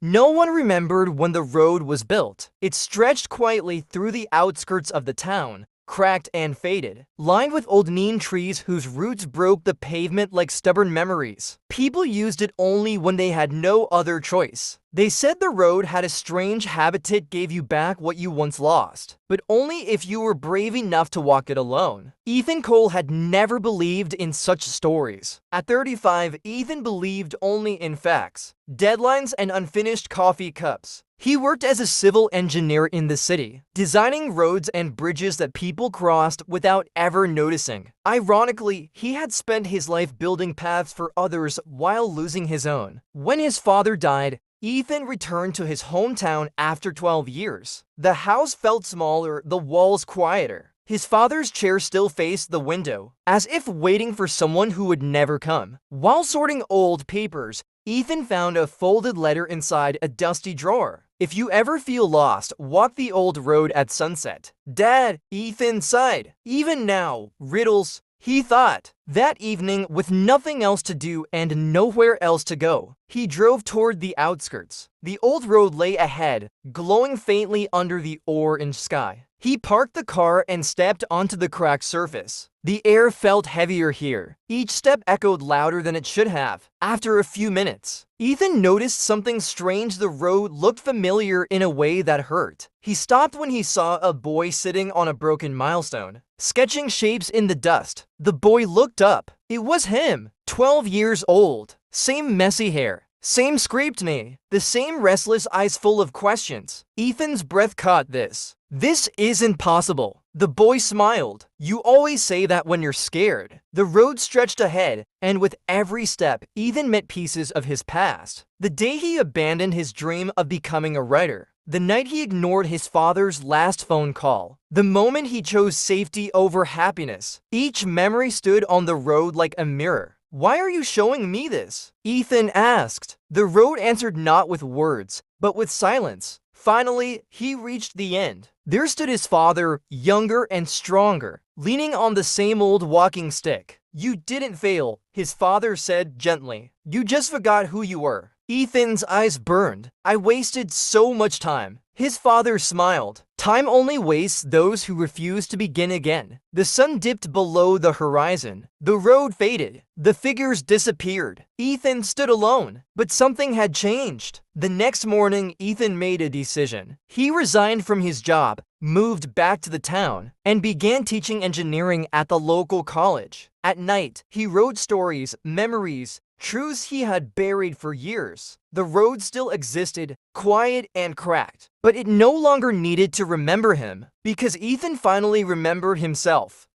No one remembered when the road was built. It stretched quietly through the outskirts of the town, cracked and faded, lined with old neem trees whose roots broke the pavement like stubborn memories. People used it only when they had no other choice. They said the road had a strange habit. It gave you back what you once lost, but only if you were brave enough to walk it alone. Ethan Cole had never believed in such stories. At 35, Ethan believed only in facts, deadlines, and unfinished coffee cups. He worked as a civil engineer in the city, designing roads and bridges that people crossed without ever noticing. Ironically, he had spent his life building paths for others while losing his own. When his father died, Ethan returned to his hometown after 12 years. The house felt smaller, the walls quieter. His father's chair still faced the window, as if waiting for someone who would never come. While sorting old papers, Ethan found a folded letter inside a dusty drawer. "If you ever feel lost, walk the old road at sunset." "Dad," Ethan sighed. "Even now, riddles," he thought. That evening, with nothing else to do and nowhere else to go, he drove toward the outskirts. The old road lay ahead, glowing faintly under the orange sky. He parked the car and stepped onto the cracked surface. The air felt heavier here. Each step echoed louder than it should have. After a few minutes, Ethan noticed something strange. The road looked familiar in a way that hurt. He stopped when he saw a boy sitting on a broken milestone, sketching shapes in the dust. The boy looked up. It was him, 12 years old. Same messy hair, same scraped knee, the same restless eyes full of questions. Ethan's breath caught this. "This isn't possible." The boy smiled. "You always say that when you're scared." The road stretched ahead, and with every step, Ethan met pieces of his past. The day he abandoned his dream of becoming a writer. The night he ignored his father's last phone call. The moment he chose safety over happiness. Each memory stood on the road like a mirror. "Why are you showing me this?" Ethan asked. The road answered, not with words, but with silence. Finally, he reached the end. There stood his father, younger and stronger, leaning on the same old walking stick. "You didn't fail," his father said gently. "You just forgot who you were." Ethan's eyes burned. "I wasted so much time." His father smiled. "Time only wastes those who refuse to begin again." The sun dipped below the horizon. The road faded. The figures disappeared. Ethan stood alone, but something had changed. The next morning, Ethan made a decision. He resigned from his job, moved back to the town, and began teaching engineering at the local college. At night, he wrote stories, memories, truths he had buried for years. The road still existed, quiet and cracked, but it no longer needed to remember him, because Ethan finally remembered himself.